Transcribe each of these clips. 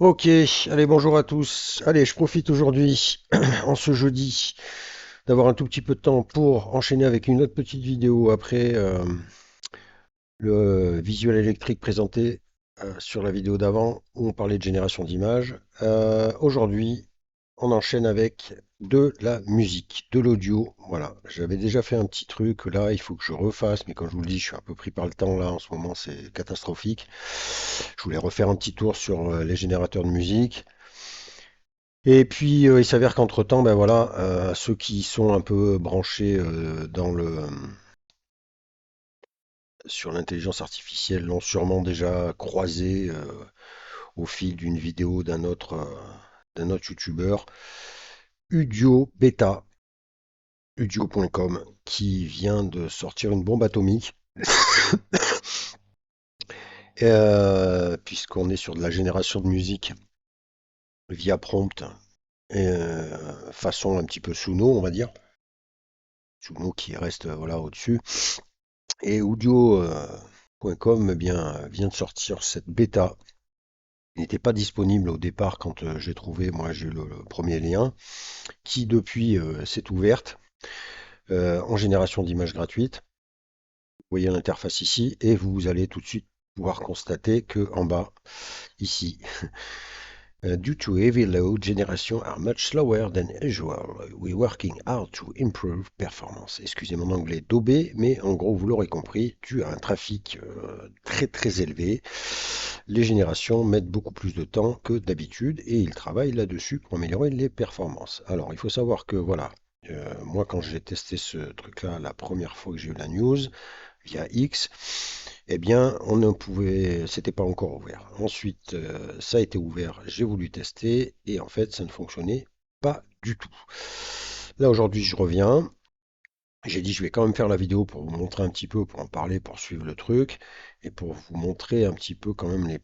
Ok, allez, bonjour à tous. Allez, je profite aujourd'hui, en ce jeudi, d'avoir un tout petit peu de temps pour enchaîner avec une autre petite vidéo après le visuel électrique présenté sur la vidéo d'avant où on parlait de génération d'images. Aujourd'hui, on enchaîne avec de la musique, de l'audio. Voilà, j'avais déjà fait un petit truc, là, il faut que je refasse, mais comme je vous le dis, je suis un peu pris par le temps, là, en ce moment, c'est catastrophique. Je voulais refaire un petit tour sur les générateurs de musique. Et puis, il s'avère qu'entre-temps, ben voilà, ceux qui sont un peu branchés sur l'intelligence artificielle l'ont sûrement déjà croisé au fil d'une vidéo d'un autre youtubeur, Udio Beta, udio.com, qui vient de sortir une bombe atomique, puisqu'on est sur de la génération de musique via prompt, façon un petit peu Suno, on va dire. Suno qui reste voilà au-dessus. Et audio.com vient de sortir cette bêta. Il n'était pas disponible au départ quand j'ai trouvé, moi j'ai eu le premier lien, qui depuis s'est ouverte en génération d'images gratuites. Vous voyez l'interface ici et vous allez tout de suite pouvoir constater que en bas, ici, due to heavy load, generation are much slower than usual. We're working hard to improve performance. Excusez mon anglais daubé, mais en gros, vous l'aurez compris, tu as un trafic très très élevé. Les générations mettent beaucoup plus de temps que d'habitude et ils travaillent là-dessus pour améliorer les performances. Alors, il faut savoir que voilà, moi quand j'ai testé ce truc-là la première fois que j'ai eu la news via X, eh bien, on ne pouvait, c'était pas encore ouvert. Ensuite, ça a été ouvert, j'ai voulu tester et en fait, ça ne fonctionnait pas du tout. Là aujourd'hui, je reviens. J'ai dit, je vais quand même faire la vidéo pour vous montrer un petit peu, pour en parler, pour suivre le truc et pour vous montrer un petit peu quand même les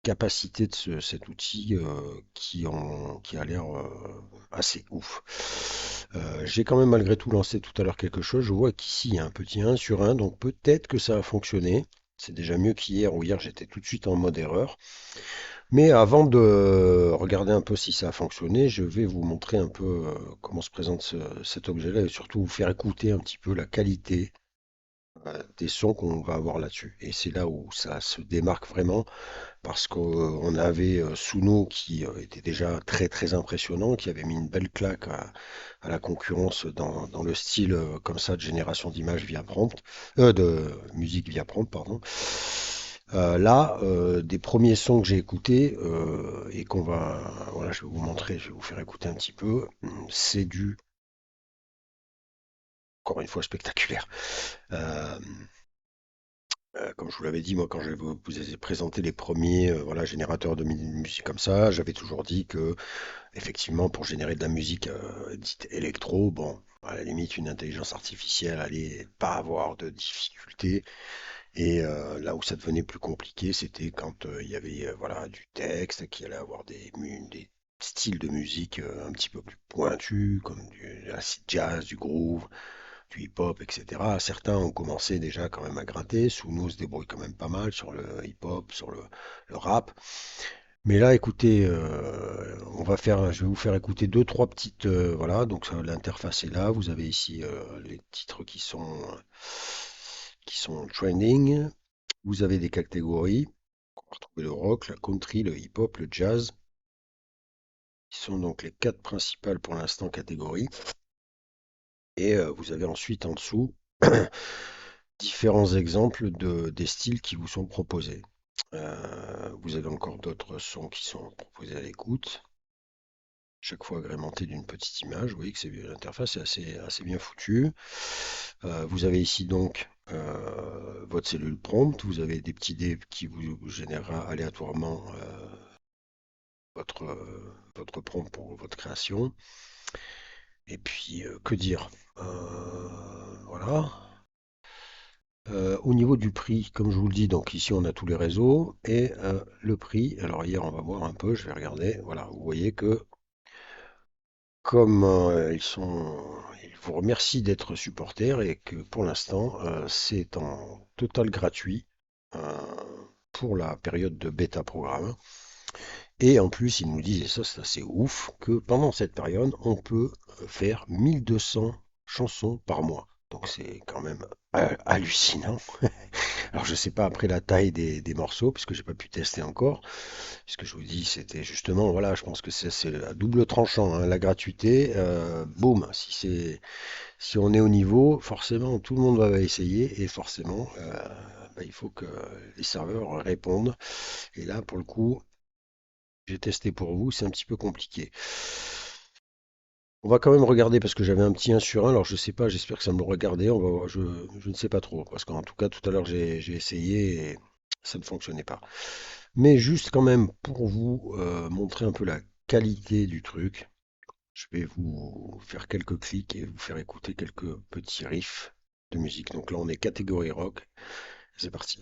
capacités de cet outil qui a l'air assez ouf. J'ai quand même malgré tout lancé tout à l'heure quelque chose. Je vois qu'ici il y a un petit 1 sur 1, donc peut-être que ça a fonctionné. C'est déjà mieux qu'hier, où hier j'étais tout de suite en mode erreur. Mais avant de regarder un peu si ça a fonctionné, je vais vous montrer un peu comment se présente cet objet-là et surtout vous faire écouter un petit peu la qualité des sons qu'on va avoir là-dessus. Et c'est là où ça se démarque vraiment parce qu'on avait Suno qui était déjà très très impressionnant, qui avait mis une belle claque à la concurrence dans le style comme ça de génération d'images via prompt, de musique via prompt, pardon. Là, des premiers sons que j'ai écoutés et qu'on va, voilà, je vais vous montrer, je vais vous faire écouter un petit peu, c'est du, encore une fois, spectaculaire. Euh, Comme je vous l'avais dit, moi, quand je vous ai présenté les premiers voilà, générateurs de musique comme ça, j'avais toujours dit que, effectivement, pour générer de la musique dite électro, bon, à la limite, une intelligence artificielle allait pas avoir de difficultés. Et là où ça devenait plus compliqué, c'était quand il y avait voilà, du texte qui allait avoir des styles de musique un petit peu plus pointus, comme du acid jazz, du groove, du hip-hop, etc. Certains ont commencé déjà quand même à gratter. Suno se débrouille quand même pas mal sur le hip-hop, sur le rap. Mais là, écoutez, je vais vous faire écouter deux, trois petites, voilà. Donc l'interface est là. Vous avez ici les titres qui sont trending. Vous avez des catégories. On va retrouver le rock, la country, le hip-hop, le jazz, qui sont donc les quatre principales pour l'instant catégories. Et vous avez ensuite en dessous différents exemples des styles qui vous sont proposés. Vous avez encore d'autres sons qui sont proposés à l'écoute, chaque fois agrémenté d'une petite image. Vous voyez que l'interface est assez bien foutue. Vous avez ici donc votre cellule prompt. Vous avez des petits dés qui vous générera aléatoirement votre prompt pour votre création. Et puis, que dire? Voilà. Au niveau du prix, comme je vous le dis, donc ici on a tous les réseaux et le prix. Alors hier on va voir un peu, je vais regarder. Voilà, vous voyez que comme ils vous remercient d'être supporters et que pour l'instant c'est en total gratuit euh, pour la période de bêta programme. Et en plus, ils nous disent, et ça c'est assez ouf, que pendant cette période, on peut faire 1200 chansons par mois. Donc c'est quand même hallucinant. Alors je sais pas après la taille des morceaux, puisque j'ai pas pu tester encore. Puisque je vous dis, c'était justement, voilà, je pense que c'est à double tranchant, hein, la gratuité. Boum, si on est au niveau, forcément tout le monde va essayer et forcément bah, il faut que les serveurs répondent. Et là, pour le coup, j'ai testé pour vous, c'est un petit peu compliqué. On va quand même regarder parce que j'avais un petit 1 sur 1, alors je sais pas, j'espère que ça me le regardait, je ne sais pas trop, parce qu'en tout cas tout à l'heure j'ai essayé et ça ne fonctionnait pas. Mais juste quand même pour vous montrer un peu la qualité du truc, je vais vous faire quelques clics et vous faire écouter quelques petits riffs de musique. Donc là on est catégorie rock, c'est parti.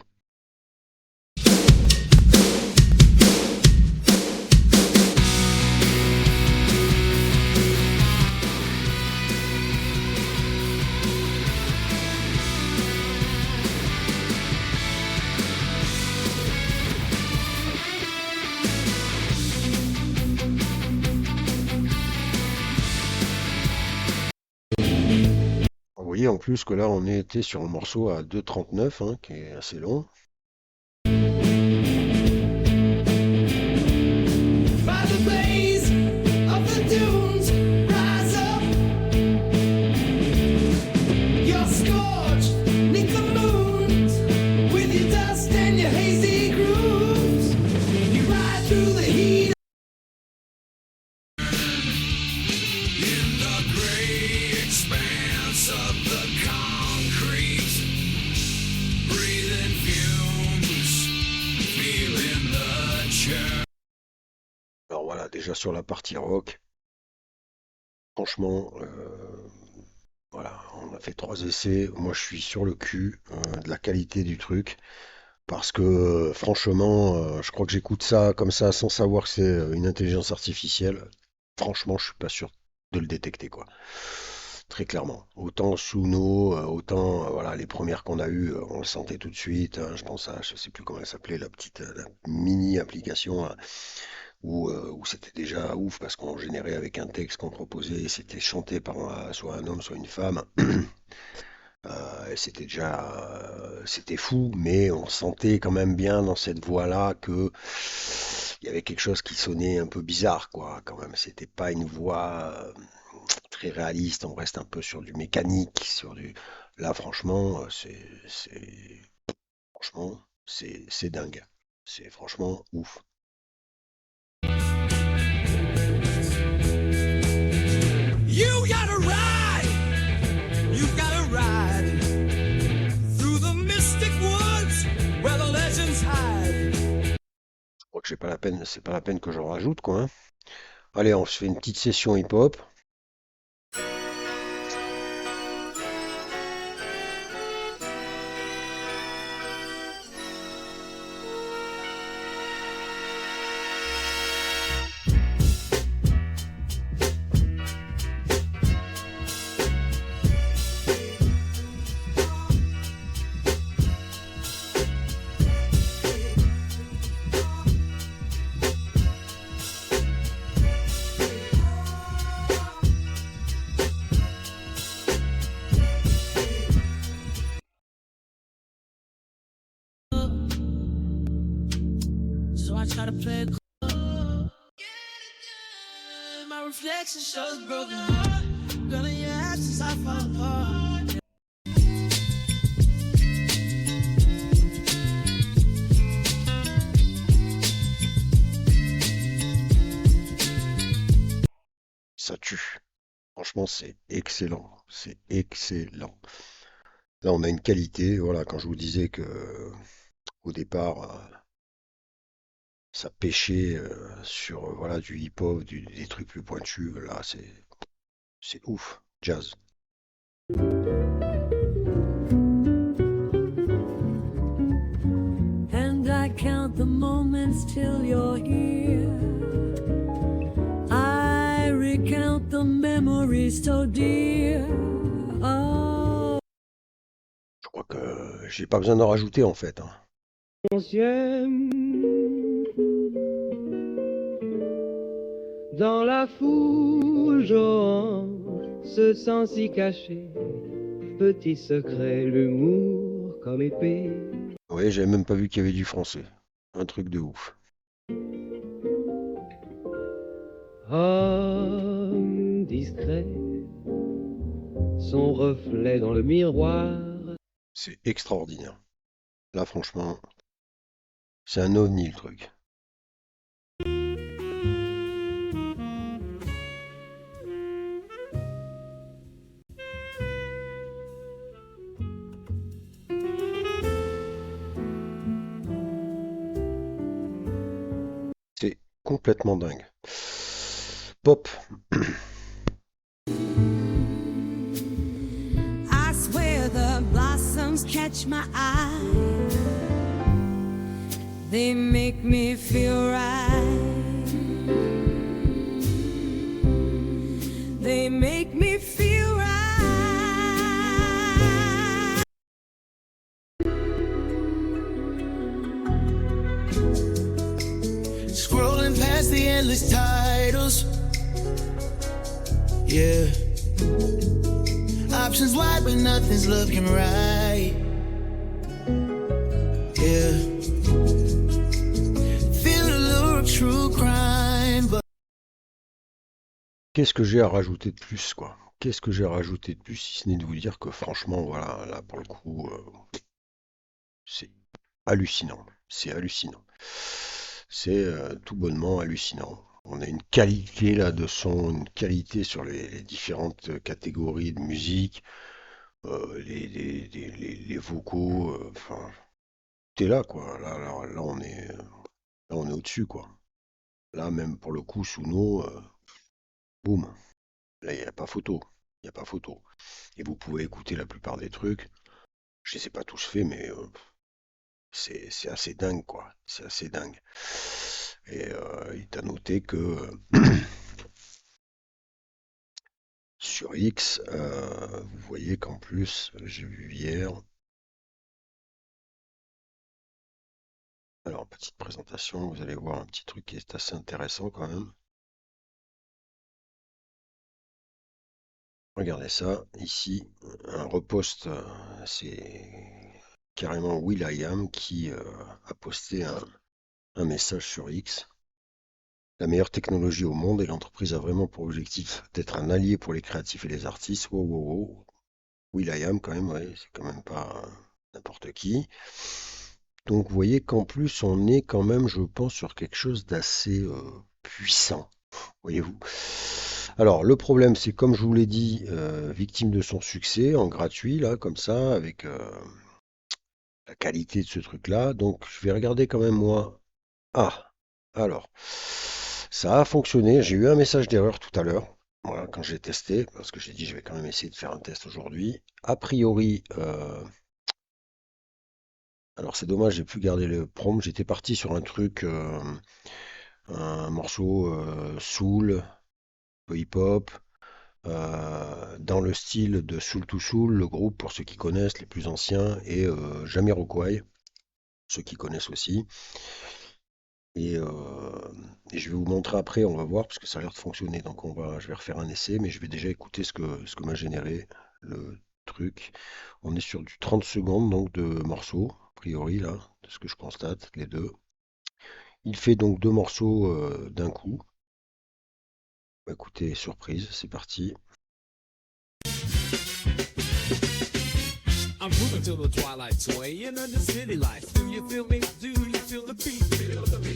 Vous voyez en plus que là on était sur un morceau à 2,39 hein, qui est assez long. By the blaze of the dunes, rise up. You're scorched, neath the moon, with your dust and your hazy grooves. You ride through the heat. In the gray expanse of the concrete, breathing fumes, feeling the churn. Alors voilà, déjà sur la partie rock, franchement, voilà, on a fait 3 essais. Moi, je suis sur le cul de la qualité du truc. Parce que franchement, je crois que j'écoute ça comme ça sans savoir que c'est une intelligence artificielle. Franchement, je suis pas sûr de le détecter, quoi. Très clairement. Autant Suno, autant voilà, les premières qu'on a eues, on le sentait tout de suite, hein. Je pense à, je sais plus comment elle s'appelait, la petite la mini application hein, où c'était déjà ouf parce qu'on générait avec un texte qu'on proposait, c'était chanté par soit un homme, soit une femme. C'était déjà, c'était fou, mais on sentait quand même bien dans cette voix-là que il y avait quelque chose qui sonnait un peu bizarre, quoi. Quand même, c'était pas une voix très réaliste. On reste un peu sur du mécanique, sur du. Là, franchement, franchement, c'est dingue. C'est franchement ouf. You gotta ride, you gotta ride through the mystic woods where the legends hide. Je crois que c'est pas la peine, c'est pas la peine que j'en rajoute, quoi, hein. Allez, on se fait une petite session hip-hop. So I try to play it cool. My reflection shows broken heart. Girl, in your absence, I fall apart. Ça tue. Franchement, c'est excellent. C'est excellent. Là, on a une qualité. Voilà, quand je vous disais que au départ, ça pêchait sur voilà du hip-hop, des trucs plus pointus. Là, c'est ouf. Jazz. And I count the moments till you're here. I recount the memories so dear. Oh. Je crois que j'ai pas besoin d'en rajouter en fait, hein. Ancienne, Dans la foule, Johan se sent si caché. Petit secret, l'humour comme épée. Ouais, j'avais même pas vu qu'il y avait du français. Un truc de ouf. Homme discret, son reflet dans le miroir. C'est extraordinaire. Là, franchement, c'est un ovni le truc. C'est complètement dingue. Pop. I swear the blossoms catch my eye. They make me feel right. They make me feel right. Scrolling past the endless titles. Yeah. Options wide, but nothing's looking right. Yeah. Feel a lure of true crime, but Qu'est-ce que j'ai à rajouter de plus, quoi? Qu'est-ce que j'ai à rajouter de plus, si ce n'est de vous dire que franchement, voilà, là pour le coup, c'est hallucinant. C'est hallucinant. C'est tout bonnement hallucinant. On a une qualité là de son, une qualité sur les différentes catégories de musique, les vocaux, enfin, tout est là, quoi. Là, on est au-dessus, quoi. Là, même pour le coup, Suno, boum. Là, il n'y a pas photo. Il n'y a pas photo. Et vous pouvez écouter la plupart des trucs. Je ne les ai pas tous faits, mais c'est assez dingue, quoi. C'est assez dingue. Et il est à noter que sur X, vous voyez qu'en plus, j'ai vu hier. Alors, petite présentation, vous allez voir un petit truc qui est assez intéressant quand même. Regardez ça, ici, un repost, c'est carrément will.i.am qui a posté un message sur X. La meilleure technologie au monde et l'entreprise a vraiment pour objectif d'être un allié pour les créatifs et les artistes. Wow, wow, wow. will.i.am quand même, ouais, c'est quand même pas n'importe qui. Donc vous voyez qu'en plus on est quand même, je pense, sur quelque chose d'assez puissant. Voyez-vous. Alors le problème c'est comme je vous l'ai dit, victime de son succès en gratuit là, comme ça, avec la qualité de ce truc-là. Donc je vais regarder quand même moi. Ah, alors, ça a fonctionné. J'ai eu un message d'erreur tout à l'heure. Voilà, quand j'ai testé, parce que j'ai dit je vais quand même essayer de faire un test aujourd'hui. A priori, alors c'est dommage, j'ai pu garder le prompt. J'étais parti sur un truc, un morceau soul, peu hip-hop, dans le style de Soul to Soul, le groupe pour ceux qui connaissent, les plus anciens, et Jamiroquai, ceux qui connaissent aussi. Et je vais vous montrer après, on va voir, parce que ça a l'air de fonctionner. Donc je vais refaire un essai, mais je vais déjà écouter ce que m'a généré le truc. On est sur du 30 secondes donc de morceaux, a priori là, de ce que je constate, les deux. Il fait donc deux morceaux d'un coup. Bah, écoutez, surprise, c'est parti. I'm moving till the twilight swaying under city lights. Do you feel me? Do you feel the beat?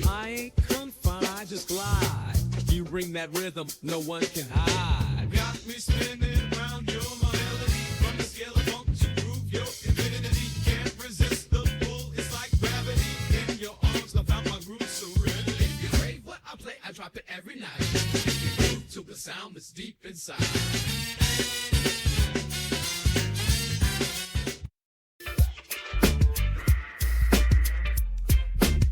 I ain't confined, I just glide. You bring that rhythm, no one can hide. Got me spinning round your melody. From the scale of funk to groove your infinity. Can't resist the pull, it's like gravity. In your arms, I found my groove serenity. If you crave what I play, I drop it every night. If you groove to the sound that's deep inside.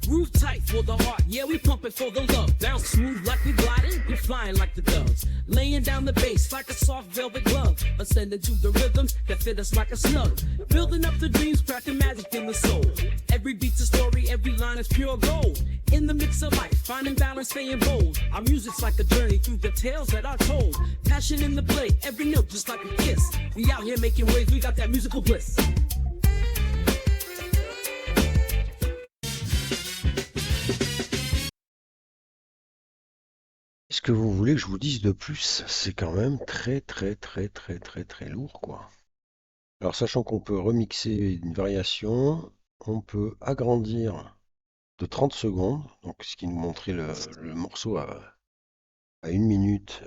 Groove tight for the heart, Yeah, we pump it for the love. Down smooth like we gliding, we flying like the doves. Laying down the bass like a soft velvet glove. Ascending to the rhythms that fit us like a snug. Building up the dreams, crafting magic in the soul. Every beat's a story, every line is pure gold. In the mix of life, finding balance, staying bold. Our music's like a journey through the tales that are told. Passion in the play, every note just like a kiss. We out here making waves, we got that musical bliss. Est-ce que vous voulez que je vous dise de plus? C'est quand même très très très très très très lourd, quoi. Alors, sachant qu'on peut remixer une variation, on peut agrandir de 30 secondes, donc ce qui nous montrait le morceau à 1 minute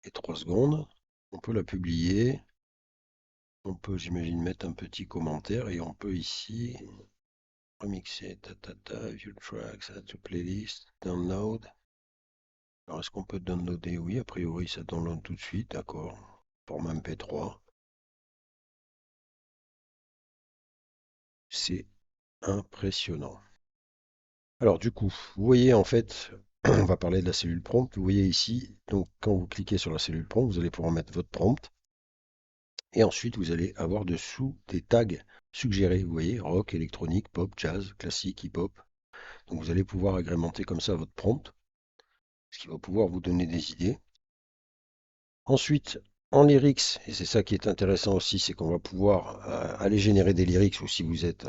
et 3 secondes. On peut la publier. On peut, j'imagine, mettre un petit commentaire et on peut ici remixer, view tracks, add to playlist, download. Alors, est-ce qu'on peut downloader? Oui, a priori, ça download tout de suite, d'accord. Format MP3. C'est impressionnant. Alors, du coup, vous voyez, en fait, on va parler de la cellule prompt. Vous voyez ici, donc, quand vous cliquez sur la cellule prompt, vous allez pouvoir mettre votre prompt. Et ensuite, vous allez avoir dessous des tags suggérés. Vous voyez, rock, électronique, pop, jazz, classique, hip-hop. Donc, vous allez pouvoir agrémenter comme ça votre prompt, ce qui va pouvoir vous donner des idées. Ensuite, en lyrics, et c'est ça qui est intéressant aussi, c'est qu'on va pouvoir aller générer des lyrics, ou si vous êtes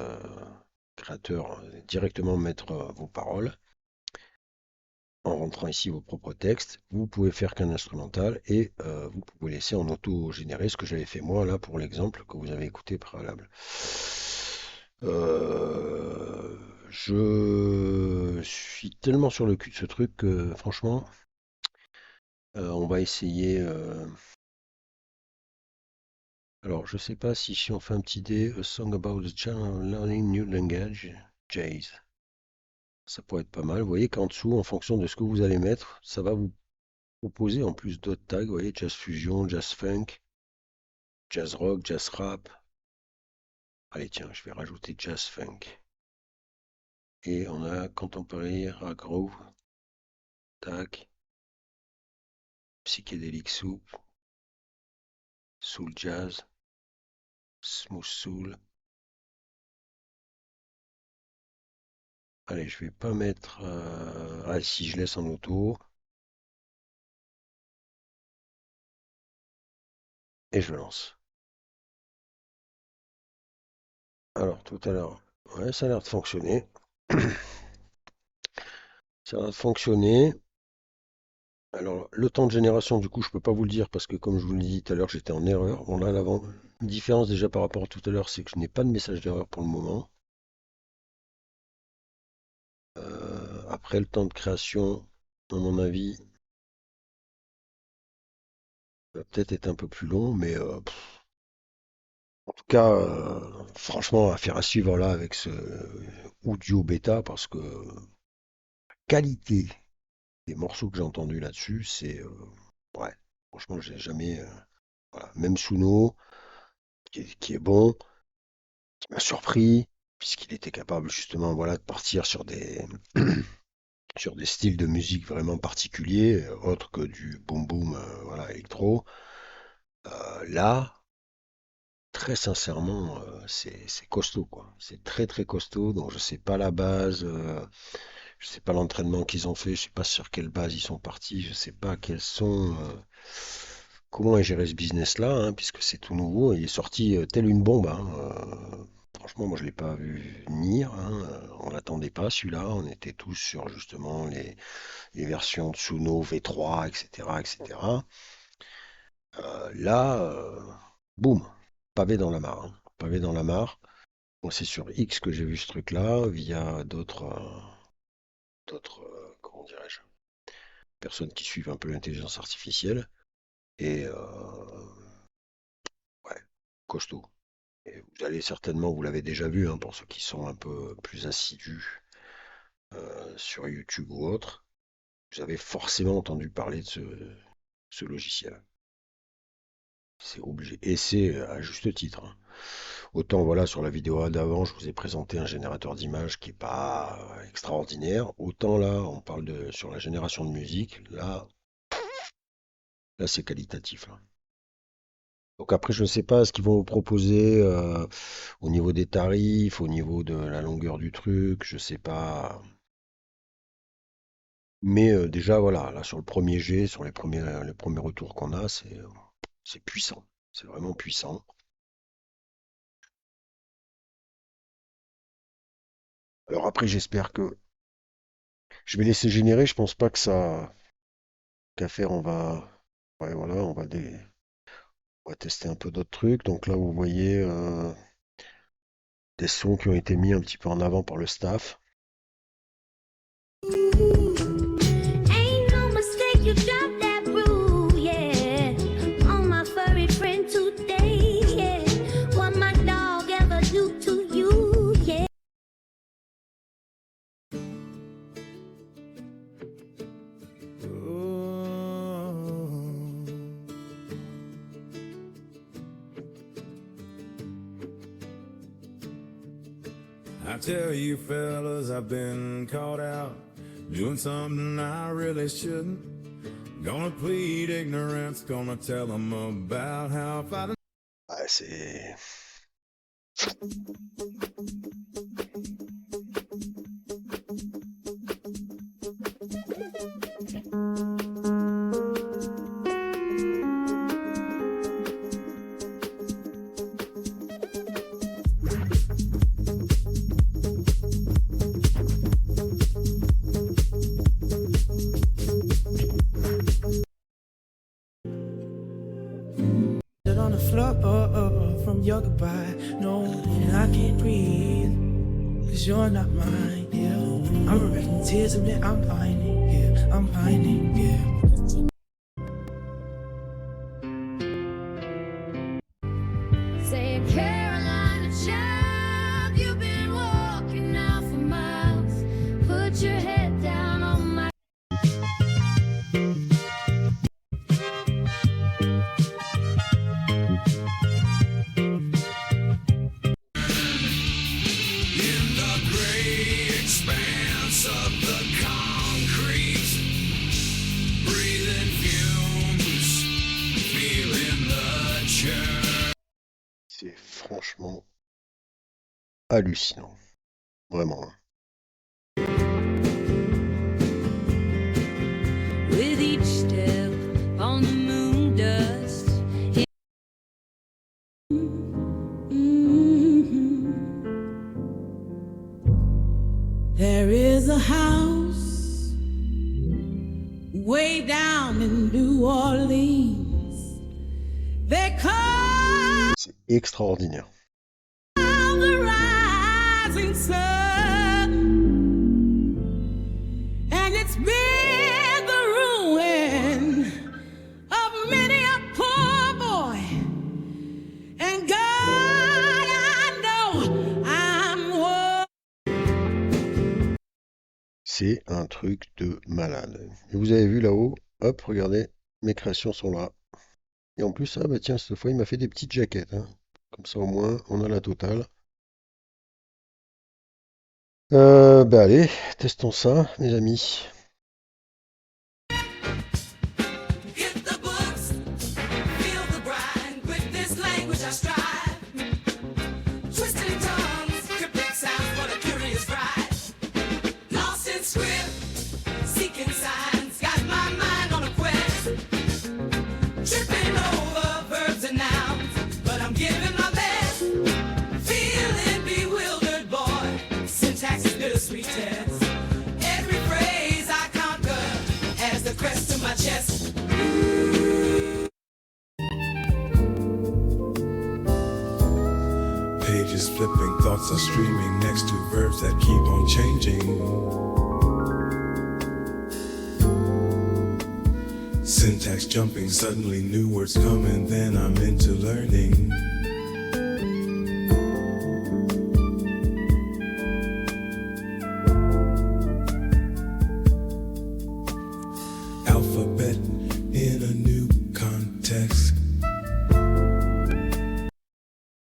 créateur, directement mettre vos paroles. En rentrant ici vos propres textes, vous pouvez faire qu'un instrumental et vous pouvez laisser en auto-générer, ce que j'avais fait moi là pour l'exemple que vous avez écouté préalable. Je suis tellement sur le cul de ce truc que franchement, on va essayer. Alors, je sais pas si on fait un petit dé, a song about the child learning new language, jazz. Ça pourrait être pas mal. Vous voyez qu'en dessous, en fonction de ce que vous allez mettre, ça va vous proposer en plus d'autres tags. Vous voyez, jazz fusion, jazz funk, jazz rock, jazz rap. Allez, tiens, je vais rajouter jazz funk. Et on a contemporary, rock groove, tac, psychédélique soup, soul jazz, smooth soul. Allez, je vais pas mettre. Ah, si je laisse en auto. Et je lance. Alors, tout à l'heure, ouais, ça a l'air de fonctionner. Ça a l'air de fonctionner. Alors, le temps de génération, du coup, je peux pas vous le dire parce que, comme je vous l'ai dit tout à l'heure, j'étais en erreur. Bon, là, une différence déjà par rapport à tout à l'heure, c'est que je n'ai pas de message d'erreur pour le moment. Après, le temps de création, à mon avis, va peut-être être un peu plus long, mais en tout cas, franchement, affaire à suivre là avec ce audio bêta parce que qualité des morceaux que j'ai entendus là-dessus, c'est ouais, franchement, j'ai jamais voilà. Même Suno, qui est bon, qui m'a surpris, puisqu'il était capable justement voilà, de partir sur sur des styles de musique vraiment particuliers, autres que du boom boom voilà, électro. Là, très sincèrement, c'est costaud, quoi. C'est très très costaud, donc je sais pas la base, je sais pas l'entraînement qu'ils ont fait, je sais pas sur quelle base ils sont partis, je sais pas quels sont, comment est géré ce business-là, hein, puisque c'est tout nouveau, il est sorti tel une bombe, hein, franchement, moi je l'ai pas vu venir, hein, on l'attendait pas celui-là, on était tous sur justement les versions de Suno V3, etc., etc. Là, boum, pavé dans la mare, hein, pavé dans la mare. Moi, c'est sur X que j'ai vu ce truc-là, via comment dirais-je, personnes qui suivent un peu l'intelligence artificielle. Et ouais, costaud. Et vous allez certainement, vous l'avez déjà vu, hein, pour ceux qui sont un peu plus assidus sur YouTube ou autre, vous avez forcément entendu parler de ce logiciel. C'est obligé. Et c'est à juste titre, hein. Autant voilà, sur la vidéo d'avant, je vous ai présenté un générateur d'images qui est pas extraordinaire. Autant là, on parle de sur la génération de musique, là c'est qualitatif, là. Donc après, je ne sais pas ce qu'ils vont vous proposer au niveau des tarifs, au niveau de la longueur du truc, je sais pas. Mais déjà, voilà, là sur le premier jet, sur les premiers retours qu'on a, c'est puissant. C'est vraiment puissant. Alors après, j'espère que je vais laisser générer. Je pense pas que ça qu'à faire. Ouais, voilà, on va tester un peu d'autres trucs. Donc là, vous voyez des sons qui ont été mis un petit peu en avant par le staff. Ain't no mistake, you dropped that rule, yeah. On my furry friend today, yeah. What my dog ever do to you, yeah. I tell you fellas, I've been caught out doing something I really shouldn't. Gonna plead ignorance, gonna tell them about how I fight. Ouais, c'est. On the floor from your goodbye. No, and I can't breathe. Cause you're not mine, yeah. I'm wrecking tears of it, I'm pining, yeah. I'm pining, yeah. Say, Carolina child, you've been walking now for miles. Put your head down on my. In the gray expanse of the concrete, breathing fumes, feeling the churn. C'est franchement hallucinant. Vraiment. With each step on the moon dust. There is a house way down in New Orleans. They call C'est extraordinaire. the rising sun, and it's been the ruin of many a poor boy. And God, I know I'm one. C'est un truc de malade. Et vous avez vu là-haut, hop, regardez, mes créations sont là. Et en plus, ah bah tiens, cette fois, il m'a fait des petites jaquettes, hein. Comme ça, au moins, on a la totale. Bah allez, testons ça, mes amis. Get the books, feel the grind. With this language I strive. Twisting tongues, cryptic sounds, what a curious ride. Lost in script, seeking signs. Got my mind on a quest. Tripping over verbs and nouns, but I'm giving my best. Feeling bewildered, boy. Syntax is bittersweet test. Every phrase I conquer has the crest to my chest. Pages flipping, thoughts are streaming next to verbs that keep on changing. Syntax jumping, suddenly new words come and then I'm into learning. Alphabet in a new context.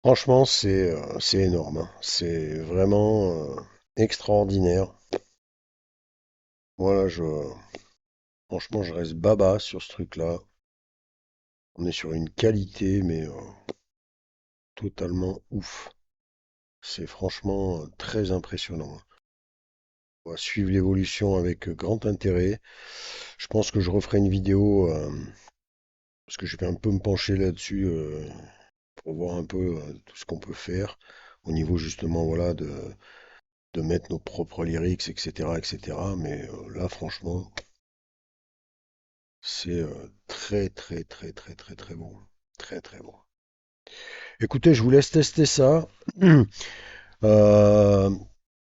Franchement, c'est énorme, hein. C'est vraiment extraordinaire. Voilà, franchement, je reste baba sur ce truc-là. On est sur une qualité, mais totalement ouf. C'est franchement très impressionnant. On va suivre l'évolution avec grand intérêt. Je pense que je referai une vidéo parce que je vais un peu me pencher là-dessus pour voir un peu tout ce qu'on peut faire au niveau justement voilà de mettre nos propres lyrics, etc., etc. Mais là, franchement, c'est très, très, très, très, très, très bon. Très, très bon. Écoutez, je vous laisse tester ça. Euh,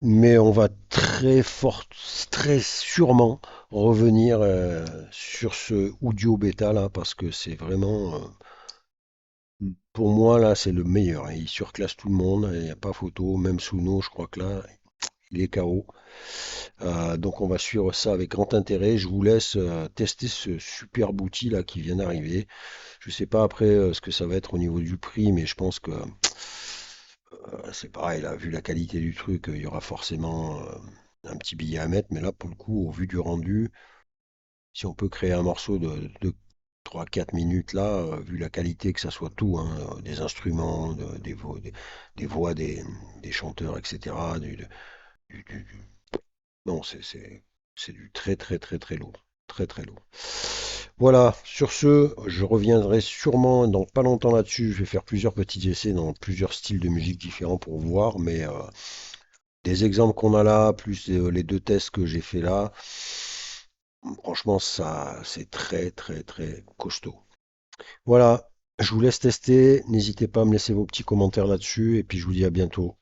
mais on va très fort, très sûrement revenir sur ce audio bêta là parce que c'est vraiment, pour moi là, c'est le meilleur, hein. Il surclasse tout le monde, il n'y a pas photo. Même Suno, je crois que là, il est KO. Donc on va suivre ça avec grand intérêt. Je vous laisse tester ce superbe outil là qui vient d'arriver. Je sais pas après ce que ça va être au niveau du prix, mais je pense que c'est pareil là, vu la qualité du truc, il y aura forcément un petit billet à mettre. Mais là, pour le coup, au vu du rendu, si on peut créer un morceau de 3-4 minutes là, vu la qualité que ça soit tout, hein, des instruments, des voix des chanteurs, etc. Non, c'est du très très très très lourd. Très très lourd. Voilà, sur ce, je reviendrai sûrement dans pas longtemps là-dessus. Je vais faire plusieurs petits essais dans plusieurs styles de musique différents pour voir, mais des exemples qu'on a là, plus les deux tests que j'ai fait là, franchement, ça, c'est très très très costaud. Voilà, je vous laisse tester. N'hésitez pas à me laisser vos petits commentaires là-dessus, et puis je vous dis à bientôt.